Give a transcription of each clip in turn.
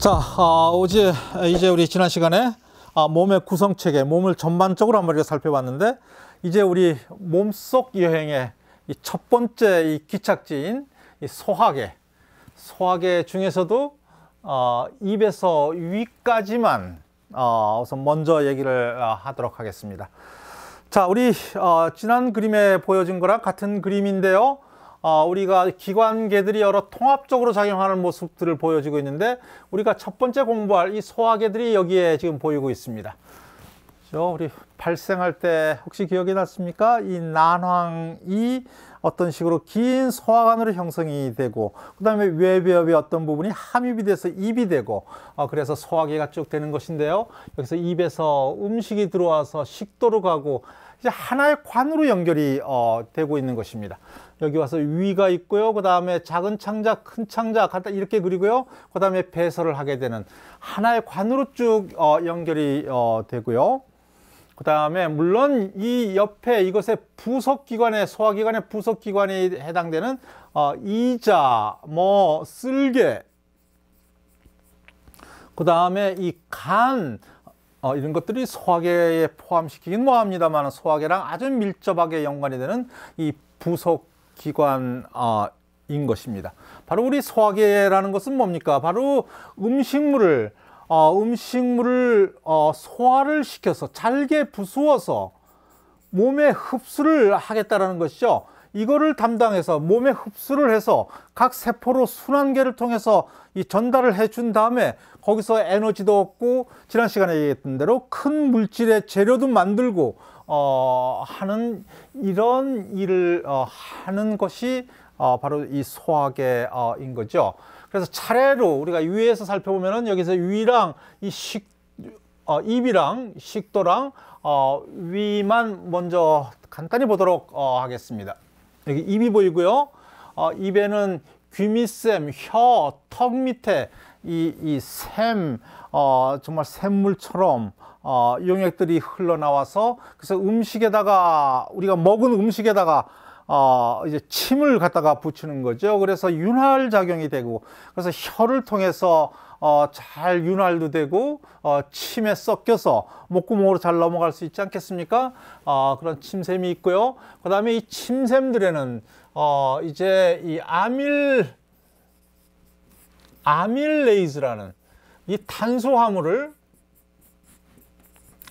자, 이제 우리 지난 시간에 몸의 구성체계, 몸을 전반적으로 한번 이렇게 살펴봤는데, 이제 우리 몸속 여행의 이 첫 번째 이 기착지인 이 소화계 중에서도 입에서 위까지만 우선 먼저 얘기를 하도록 하겠습니다. 자, 우리 지난 그림에 보여준 거랑 같은 그림인데요. 우리가 기관계들이 여러 통합적으로 작용하는 모습들을 보여주고 있는데, 우리가 첫 번째 공부할 이 소화계들이 여기에 지금 보이고 있습니다. 우리 발생할 때 혹시 기억이 났습니까? 이 난황이 어떤 식으로 긴 소화관으로 형성이 되고, 그 다음에 외벽의 어떤 부분이 함입이 돼서 입이 되고, 그래서 소화계가 쭉 되는 것인데요. 여기서 입에서 음식이 들어와서 식도로 가고, 이제 하나의 관으로 연결이 되고 있는 것입니다. 여기 와서 위가 있고요. 그 다음에 작은 창자, 큰 창자 간단 이렇게 그리고요. 그 다음에 배설을 하게 되는 하나의 관으로 쭉 연결이 되고요. 그 다음에 물론 이 옆에 이것의 부속기관에, 소화기관의 부속기관이 해당되는 이자, 쓸개, 그 다음에 이 간, 이런 것들이 소화계에 포함시키긴 뭐합니다만, 소화계랑 아주 밀접하게 연관이 되는 이 부속기관인 것입니다. 바로 우리 소화계라는 것은 뭡니까? 바로 음식물을 소화를 시켜서 잘게 부수어서 몸에 흡수를 하겠다라는 것이죠. 이거를 담당해서 몸에 흡수를 해서 각 세포로 순환계를 통해서 이 전달을 해준 다음에 거기서 에너지도 얻고, 지난 시간에 얘기했던 대로 큰 물질의 재료도 만들고 하는 이런 일을 하는 것이 바로 이 소화계인 거죠. 그래서 차례로 우리가 위에서 살펴보면은 여기서 위랑 입이랑 식도랑 위만 먼저 간단히 보도록 하겠습니다. 여기 입이 보이고요. 입에는 귀밑샘, 혀, 턱 밑에 이 샘, 정말 샘물처럼 용액들이 흘러나와서, 그래서 음식에다가, 우리가 먹은 음식에다가 이제 침을 갖다가 붙이는 거죠. 그래서 윤활 작용이 되고, 그래서 혀를 통해서 잘 윤활도 되고, 침에 섞여서 목구멍으로 잘 넘어갈 수 있지 않겠습니까? 그런 침샘이 있고요. 그 다음에 이 침샘들에는 이제 이 아밀레이즈라는 이 탄수화물을,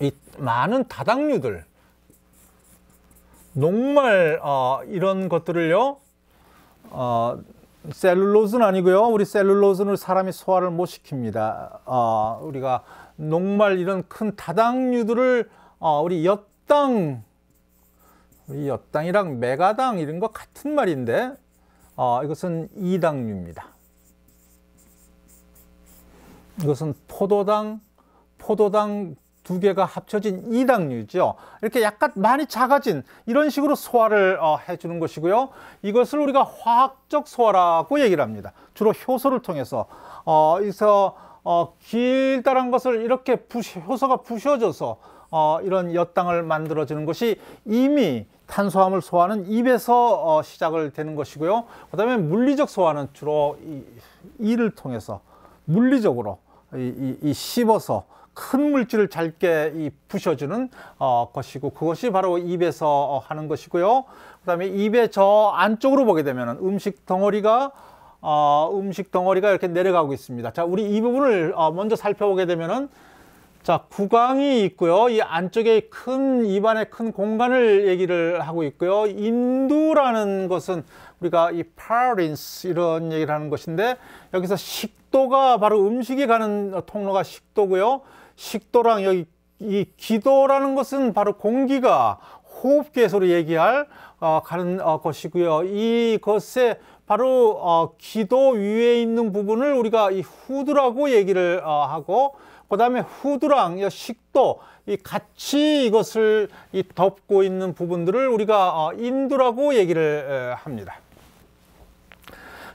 이 많은 다당류들, 녹말 이런 것들을요, 셀룰로즈는 아니고요. 우리 셀룰로즈는 사람이 소화를 못 시킵니다. 우리가 녹말 이런 큰 다당류들을 우리 엿당이랑 메가당 이런 거 같은 말인데, 이것은 이당류입니다. 이것은 포도당 두 개가 합쳐진 이당류죠. 이렇게 약간 많이 작아진 이런 식으로 소화를 해주는 것이고요. 이것을 우리가 화학적 소화라고 얘기를 합니다. 주로 효소를 통해서 여기서 길다란 것을 이렇게 효소가 부셔져서 이런 엿당을 만들어주는 것이 이미 탄수화물 소화는 입에서 시작을 되는 것이고요. 그 다음에 물리적 소화는 주로 이를 통해서 물리적으로 씹어서 큰 물질을 잘게 부셔주는 것이고, 그것이 바로 입에서 하는 것이고요. 그 다음에 입의 저 안쪽으로 보게 되면 음식 덩어리가 이렇게 내려가고 있습니다. 자, 우리 이 부분을 먼저 살펴보게 되면은, 자, 구강이 있고요. 이 안쪽에 큰 입안에 큰 공간을 얘기를 하고 있고요. 인두라는 것은 우리가 이 파린스 이런 얘기를 하는 것인데, 여기서 식도가 바로 음식이 가는 통로가 식도고요. 식도랑 여기 이 기도라는 것은 바로 공기가 호흡기에서로 얘기할 가는 것이고요. 이것에 바로 기도 위에 있는 부분을 우리가 이 후두라고 얘기를 하고, 그 다음에 후두랑 식도 이 같이 이것을 덮고 있는 부분들을 우리가 인두라고 얘기를 합니다.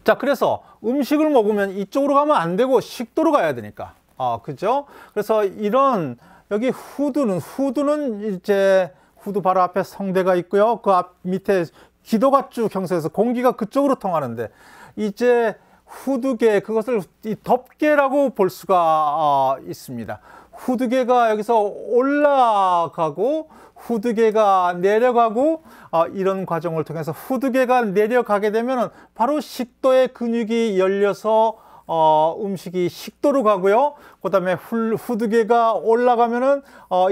자, 그래서 음식을 먹으면 이쪽으로 가면 안 되고 식도로 가야 되니까, 그죠? 그래서 이런 여기 후두는 이제 후두 바로 앞에 성대가 있고요. 그 앞 밑에 기도가 쭉 형성해서 공기가 그쪽으로 통하는데, 이제 후두개, 그것을 이 덮개라고 볼 수가 있습니다. 후두개가 여기서 올라가고 후두개가 내려가고 이런 과정을 통해서 후두개가 내려가게 되면 바로 식도의 근육이 열려서 음식이 식도로 가고요. 그 다음에 후두개가 올라가면은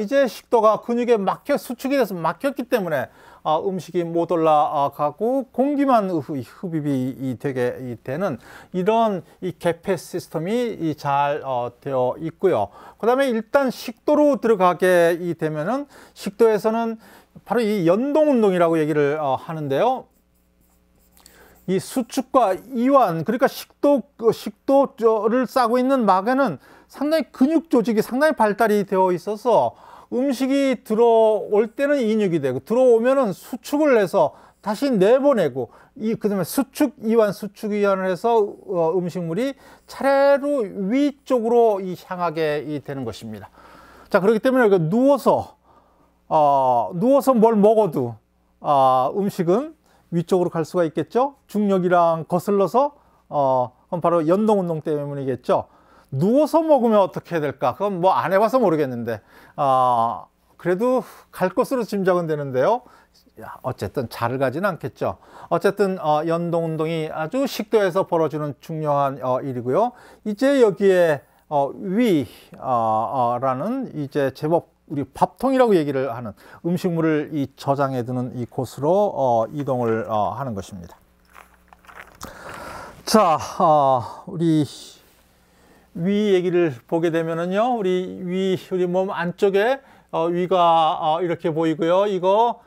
이제 식도가 근육에 수축이 돼서 막혔기 때문에 음식이 못 올라가고 공기만 흡입이 되게 되는 이런 이 개폐 시스템이 잘 되어 있고요. 그 다음에 일단 식도로 들어가게 되면은 식도에서는 바로 이 연동 운동이라고 얘기를 하는데요. 이 수축과 이완, 그러니까 식도를 싸고 있는 막에는 상당히 근육 조직이 상당히 발달이 되어 있어서 음식이 들어올 때는 인육이 되고 들어오면은 수축을 해서 다시 내보내고 그다음에 수축 이완을 해서 음식물이 차례로 위쪽으로 향하게 되는 것입니다. 자, 그렇기 때문에 누워서 뭘 먹어도 음식은 위쪽으로 갈 수가 있겠죠. 중력이랑 거슬러서 바로 연동 운동 때문이겠죠. 누워서 먹으면 어떻게 될까? 그건 뭐 안 해봐서 모르겠는데 그래도 갈 것으로 짐작은 되는데요. 어쨌든 잘 가지는 않겠죠. 어쨌든 연동 운동이 아주 식도에서 벌어지는 중요한 일이고요. 이제 여기에 위라는 이제 제법 우리 밥통이라고 얘기를 하는 음식물을 이 저장해 두는 이 곳으로 이동을 하는 것입니다. 자, 우리 위 얘기를 보게 되면은요, 우리 몸 안쪽에 위가 이렇게 보이고요. 이거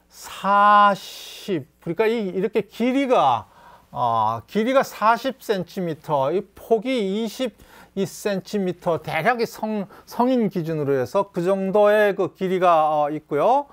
40, 그러니까 이렇게 길이가 40cm, 이 폭이 22cm, 대략 성인 기준으로 해서 그 정도의 그 길이가 있고요.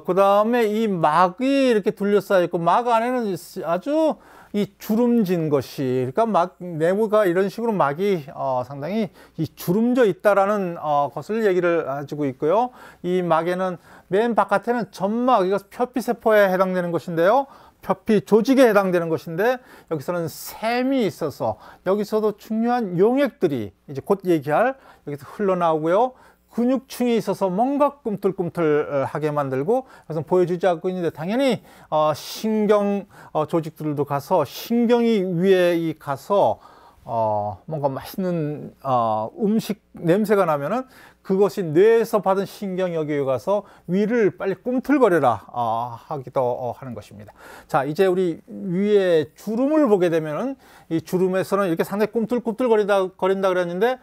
그 다음에 이 막이 이렇게 둘러싸여 있고, 막 안에는 아주 이 주름진 것이, 그러니까 막 내부가 이런 식으로 막이 상당히 이 주름져 있다라는 것을 얘기를 해주고 있고요. 이 막에는 맨 바깥에는 점막, 이거 표피세포에 해당되는 것인데요. 표피 조직에 해당되는 것인데, 여기서는 샘이 있어서 여기서도 중요한 용액들이 이제 곧 얘기할 여기서 흘러나오고요. 근육층이 있어서 뭔가 꿈틀꿈틀하게 만들고, 그래서 보여주지 않고 있는데 당연히 신경 조직들도 가서 신경이 위에 가서 뭔가 맛있는 음식 냄새가 나면은 그것이 뇌에서 받은 신경여기에 가서 위를 빨리 꿈틀거려라 하기도 하는 것입니다. 자, 이제 우리 위에 주름을 보게 되면은 이 주름에서는 이렇게 상당히 꿈틀꿈틀거린다 그랬는데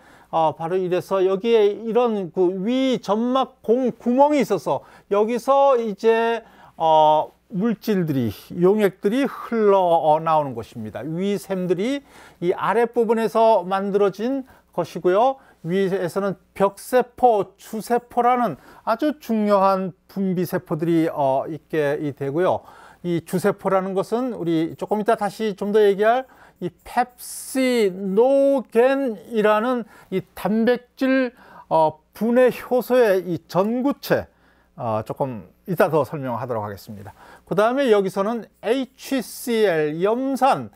바로 이래서 여기에 이런 그 위 점막 구멍이 있어서 여기서 이제 물질들이, 용액들이 흘러나오는 것입니다. 위샘들이 이 아랫부분에서 만들어진 것이고요. 위에서는 벽세포, 주세포라는 아주 중요한 분비세포들이 있게 되고요. 이 주세포라는 것은 우리 조금 이따 다시 좀 더 얘기할 이 펩시노겐이라는 이 단백질 분해 효소의 이 전구체, 조금 이따 더 설명하도록 하겠습니다. 그 다음에 여기서는 HCl, 염산,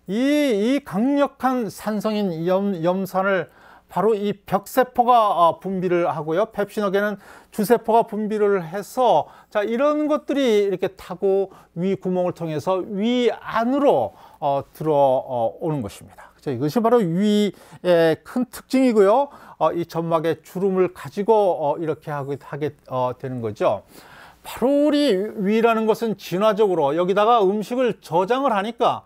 이 강력한 산성인 염산을 바로 이 벽세포가 분비를 하고요. 펩시노겐은 주세포가 분비를 해서, 자, 이런 것들이 이렇게 타고 위 구멍을 통해서 위 안으로 들어오는 것입니다. 이것이 바로 위의 큰 특징이고요. 이 점막의 주름을 가지고 이렇게 하게 되는 거죠. 바로 우리 위라는 것은 진화적으로 여기다가 음식을 저장을 하니까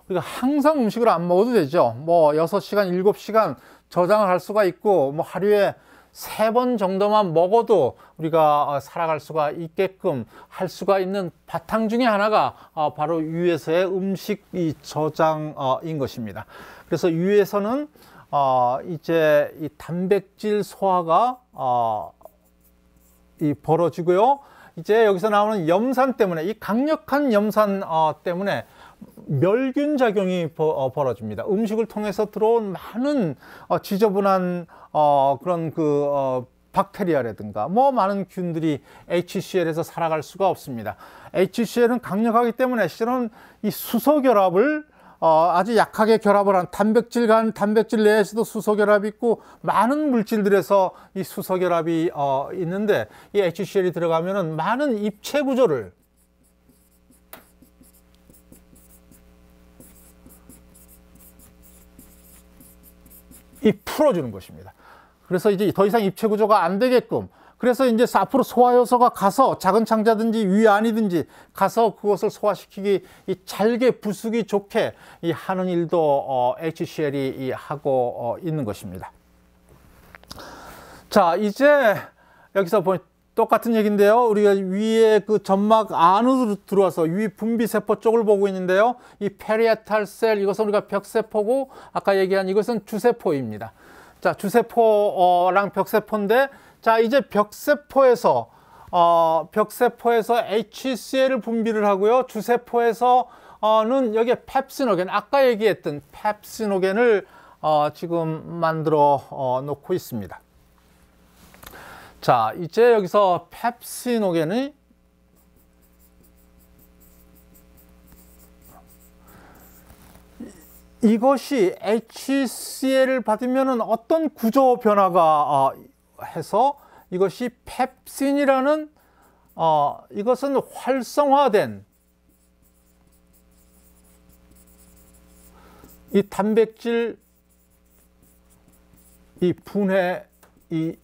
우리가 항상 음식을 안 먹어도 되죠. 뭐 6시간, 7시간 저장을 할 수가 있고, 뭐 하루에 3번 정도만 먹어도 우리가 살아갈 수가 있게끔 할 수가 있는 바탕 중에 하나가 바로 위에서의 음식이 저장인 것입니다. 그래서 위에서는 이제 이 단백질 소화가 벌어지고요. 이제 여기서 나오는 염산 때문에, 이 강력한 염산 때문에 멸균 작용이 벌어집니다. 음식을 통해서 들어온 많은 지저분한 그런 박테리아라든가 뭐 많은 균들이 HCl에서 살아갈 수가 없습니다. HCl은 강력하기 때문에 실은 이 수소 결합을 아주 약하게 결합을 한 단백질 내에서도 수소결합이 있고 많은 물질들에서 이 수소결합이 있는데 이 HCl이 들어가면은 많은 입체 구조를 풀어주는 것입니다. 그래서 이제 더 이상 입체 구조가 안 되게끔, 그래서 이제 앞으로 소화효소가 가서 작은 창자든지 위안이든지 가서 그것을 소화시키기 잘게 부수기 좋게 하는 일도 HCl이 하고 있는 것입니다. 자, 이제 여기서 보면 똑같은 얘기인데요. 우리가 위에 그 점막 안으로 들어와서 위 분비세포 쪽을 보고 있는데요. 이 페리에탈 셀, 이것은 우리가 벽세포고 아까 얘기한 이것은 주세포입니다. 자, 주세포랑 벽세포인데, 자, 이제 벽세포에서 HCl을 분비를 하고요. 주세포에서는 여기에 펩시노겐, 아까 얘기했던 펩시노겐을 지금 만들어 놓고 있습니다. 자, 이제 여기서 펩시노겐이 이것이 HCl을 받으면 어떤 구조 변화가 해서 이것이 펩신이라는 이것은 활성화된 이 단백질 이 분해 이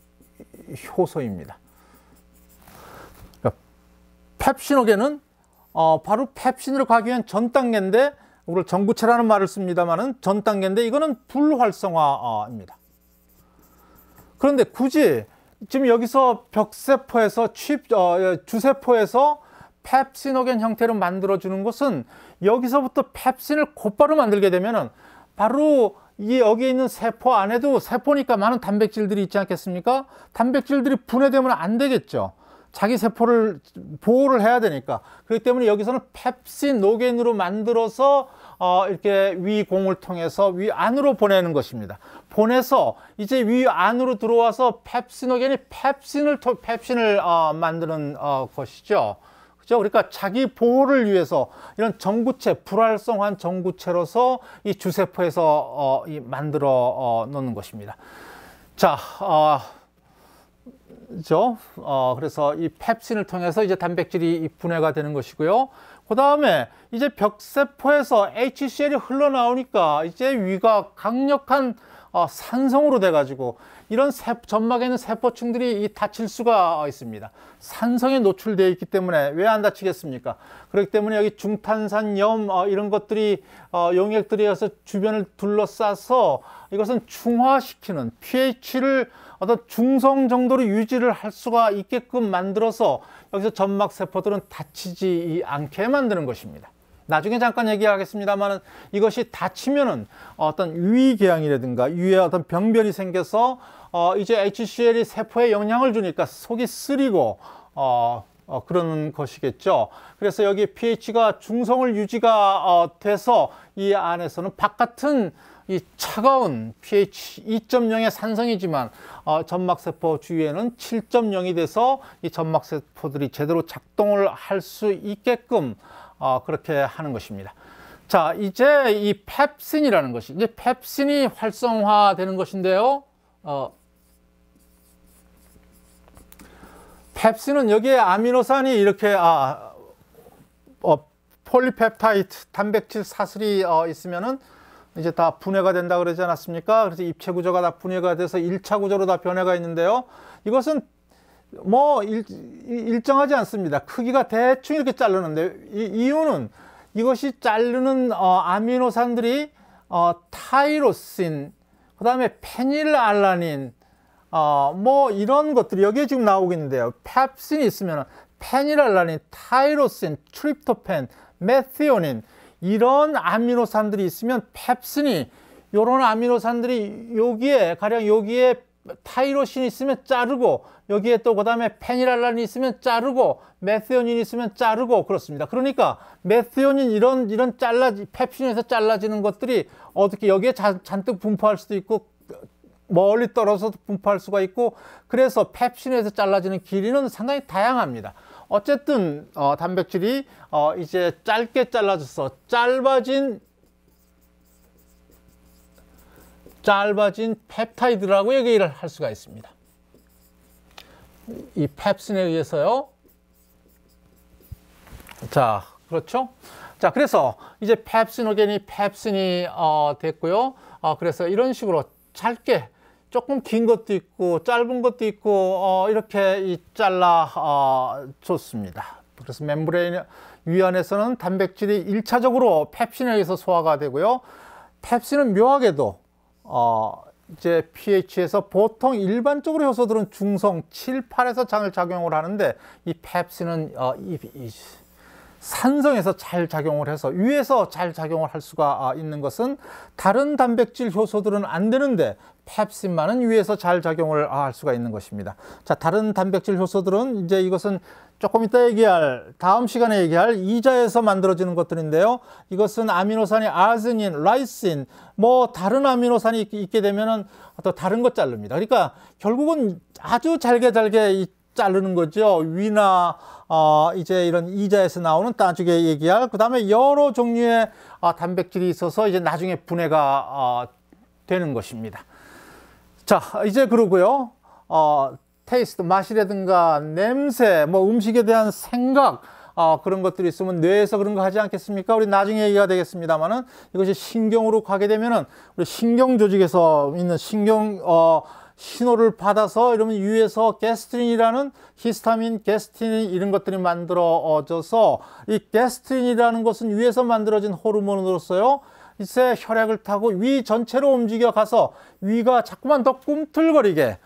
효소입니다. 펩시노겐은 바로 펩신으로 가기 위한 전 단계인데, 우리 전구체라는 말을 씁니다만은 전 단계인데 이거는 불활성화입니다. 그런데 굳이 지금 여기서 벽세포에서 주세포에서 펩시노겐 형태로 만들어주는 것은 여기서부터 펩신을 곧바로 만들게 되면은 바로 여기 있는 세포 안에도 세포니까 많은 단백질들이 있지 않겠습니까? 단백질들이 분해되면 안 되겠죠. 자기 세포를 보호를 해야 되니까. 그렇기 때문에 여기서는 펩시노겐으로 만들어서 이렇게 위공을 통해서 위 안으로 보내는 것입니다. 보내서 이제 위 안으로 들어와서 펩시노겐이 펩신을 만드는 것이죠. 그죠? 그러니까 자기 보호를 위해서 이런 전구체, 불활성화한 전구체로서 이 주세포에서 만들어 놓는 것입니다. 자, 그래서 이 펩신을 통해서 이제 단백질이 분해가 되는 것이고요. 그 다음에 이제 벽세포에서 HCl이 흘러나오니까 이제 위가 강력한 산성으로 돼가지고 이런 점막에 있는 세포층들이 다칠 수가 있습니다. 산성에 노출되어 있기 때문에 왜 안 다치겠습니까? 그렇기 때문에 여기 중탄산염 이런 것들이 용액들이 와서 주변을 둘러싸서 이것은 중화시키는 pH를 어떤 중성 정도로 유지를 할 수가 있게끔 만들어서 여기서 점막 세포들은 다치지 않게 만드는 것입니다. 나중에 잠깐 얘기하겠습니다만 이것이 다치면은 어떤 위궤양이라든가 위에 어떤 병변이 생겨서 이제 HCl이 세포에 영향을 주니까 속이 쓰리고 그러는 것이겠죠. 그래서 여기 pH가 중성을 유지가 돼서 이 안에서는 바깥은 이 차가운 pH 2.0의 산성이지만 점막세포 주위에는 7.0이 돼서 이 점막세포들이 제대로 작동을 할 수 있게끔 그렇게 하는 것입니다. 자, 이제 이 펩신이라는 것이 이제 펩신이 활성화되는 것인데요. 펩신은 여기에 아미노산이 이렇게 폴리펩타이드 단백질 사슬이 있으면은 이제 다 분해가 된다 그러지 않았습니까? 그래서 입체 구조가 다 분해가 돼서 1차 구조로 다 변해가 있는데요. 이것은 뭐 일정하지 않습니다. 크기가 대충 이렇게 자르는데 이유는 이것이 자르는 아미노산들이 타이로신, 그 다음에 페닐알라닌, 뭐 이런 것들이 여기에 지금 나오고 있는데요. 펩신이 있으면 페닐알라닌, 타이로신, 트립토펜, 메티오닌 이런 아미노산들이 있으면 펩신이 이런 아미노산들이 여기에 가령 여기에 타이로신이 있으면 자르고 여기에 또 그다음에 페닐알라닌이 있으면 자르고 메티오닌이 있으면 자르고 그렇습니다. 그러니까 메티오닌 이런 펩신에서 잘라지는 것들이 어떻게 여기에 잔뜩 분포할 수도 있고 멀리 떨어져서 분포할 수가 있고 그래서 펩신에서 잘라지는 길이는 상당히 다양합니다. 어쨌든 단백질이 이제 짧게 잘라져서 짧아진 짧아진 펩타이드라고 얘기를 할 수가 있습니다. 이 펩신에 의해서요. 자, 그렇죠? 자, 그래서 이제 펩시노겐이 펩신이 됐고요. 그래서 이런 식으로 짧게 조금 긴 것도 있고 짧은 것도 있고 이렇게 잘라 줬습니다. 그래서 멤브레인 위안에서는 단백질이 1차적으로 펩신에 의해서 소화가 되고요. 펩신은 묘하게도 이제 pH에서 보통 일반적으로 효소들은 중성 7, 8에서 잘 작용을 하는데 이 펩신은 산성에서 잘 작용을 해서 위에서 잘 작용을 할 수가 있는 것은 다른 단백질 효소들은 안 되는데 펩신만은 위에서 잘 작용을 할 수가 있는 것입니다. 자, 다른 단백질 효소들은 이제 이것은 조금 이따 다음 시간에 얘기할 이자에서 만들어지는 것들인데요. 이것은 아미노산이 아르지닌, 라이신, 뭐 다른 아미노산이 있게 되면은 또 다른 것 자릅니다. 그러니까 결국은 아주 잘게 자르는 거죠. 위나 이제 이런 이자에서 나오는 나중에 얘기할 그 다음에 여러 종류의 단백질이 있어서 이제 나중에 분해가 되는 것입니다. 자, 이제 그러고요. 테이스트, 맛이라든가 냄새, 뭐 음식에 대한 생각 그런 것들이 있으면 뇌에서 그런 거 하지 않겠습니까? 우리 나중에 얘기가 되겠습니다만은 이것이 신경으로 가게 되면은 우리 신경 조직에서 있는 신경 신호를 받아서 이러면 위에서 게스트린이라는 히스타민, 게스틴 이런 것들이 만들어져서 이 게스트린이라는 것은 위에서 만들어진 호르몬으로서요. 이제 혈액을 타고 위 전체로 움직여 가서 위가 자꾸만 더 꿈틀거리게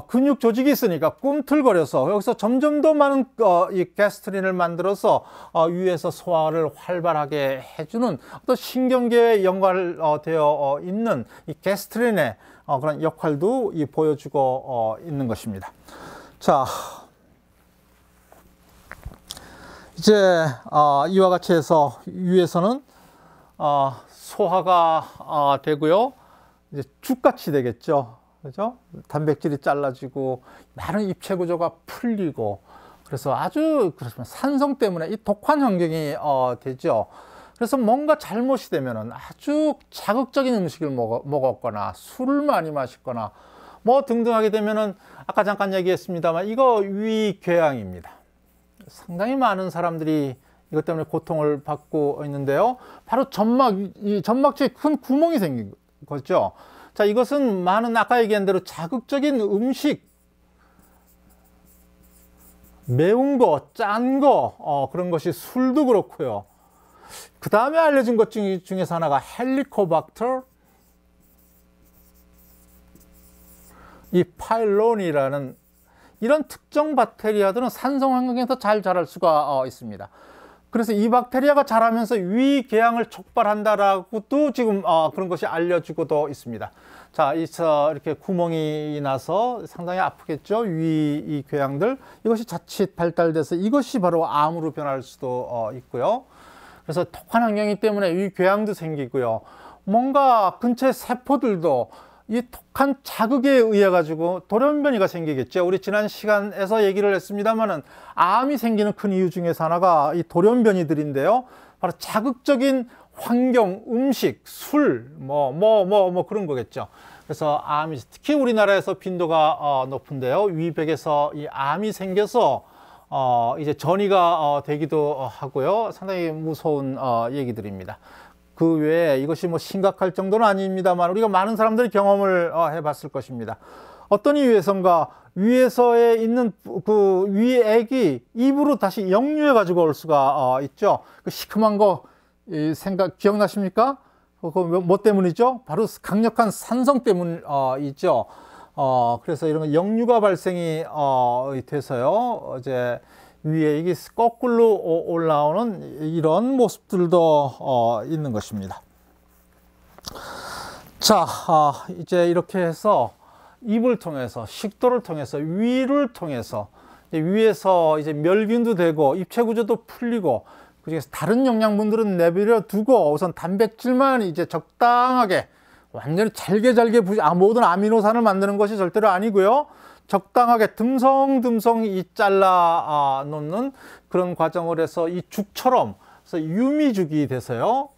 근육 조직이 있으니까 꿈틀거려서 여기서 점점 더 많은 이 게스트린을 만들어서 위에서 소화를 활발하게 해주는 또 신경계에 연관되어 있는 이 게스트린의 그런 역할도 보여주고 있는 것입니다. 자, 이제 이와 같이 해서 위에서는 소화가 되고요. 이제 죽같이 되겠죠. 그죠? 단백질이 잘라지고 많은 입체 구조가 풀리고 그래서 아주 그렇지만 산성 때문에 이 독한 환경이 되죠. 그래서 뭔가 잘못이 되면은 아주 자극적인 음식을 먹었거나 술을 많이 마셨거나 뭐 등등 하게 되면은 아까 잠깐 얘기했습니다만 이거 위궤양입니다. 상당히 많은 사람들이 이것 때문에 고통을 받고 있는데요. 바로 이 점막체에 큰 구멍이 생긴 거죠. 자, 이것은 많은 아까 얘기한 대로 자극적인 음식, 매운 거, 짠 거, 그런 것이 술도 그렇고요. 그 다음에 알려진 것 중에서 하나가 헬리코박터, 이 파일론이라는 이런 특정 박테리아들은 산성 환경에서 잘 자랄 수가 있습니다. 그래서 이 박테리아가 자라면서 위궤양을 촉발한다라고도 지금 그런 것이 알려지고도 있습니다. 자, 이렇게 구멍이 나서 상당히 아프겠죠. 이 궤양들. 이것이 자칫 발달돼서 이것이 바로 암으로 변할 수도 있고요. 그래서 독한 환경이기 때문에 위궤양도 생기고요. 뭔가 근처의 세포들도 이 독한 자극에 의해 가지고 돌연변이가 생기겠죠. 우리 지난 시간에서 얘기를 했습니다만은 암이 생기는 큰 이유 중에서 하나가 이 돌연변이들인데요. 바로 자극적인 환경, 음식, 술, 뭐 그런 거겠죠. 그래서 암이 특히 우리나라에서 빈도가 높은데요. 위백에서 이 암이 생겨서 이제 전이가 되기도 하고요. 상당히 무서운 얘기들입니다. 그 외에 이것이 뭐 심각할 정도는 아닙니다만 우리가 많은 사람들이 경험을 해봤을 것입니다. 어떤 이유에선가 위에서에 있는 그 위액이 입으로 다시 역류해 가지고 올 수가 있죠. 그 시큼한 거 기억나십니까? 뭐 때문이죠? 바로 강력한 산성 때문이죠. 그래서 이런 역류가 발생이 돼서요. 이제 위에 이게 거꾸로 올라오는 이런 모습들도 있는 것입니다. 자, 이제 이렇게 해서 입을 통해서 식도를 통해서 위를 통해서 위에서 이제 멸균도 되고 입체 구조도 풀리고 그중에서 다른 영양분들은 내버려 두고 우선 단백질만 이제 적당하게 완전히 잘게 모든 아미노산을 만드는 것이 절대로 아니고요. 적당하게 듬성듬성 잘라 놓는 그런 과정을 해서 이 죽처럼 그래서 유미죽이 돼서요.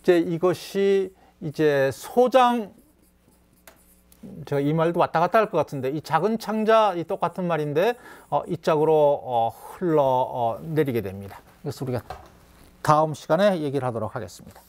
이제 이것이 이제 소장, 제가 이 말도 왔다 갔다 할 것 같은데 이 작은 창자 이 똑같은 말인데 이 짝으로 흘러 내리게 됩니다. 그래서 우리가 다음 시간에 얘기를 하도록 하겠습니다.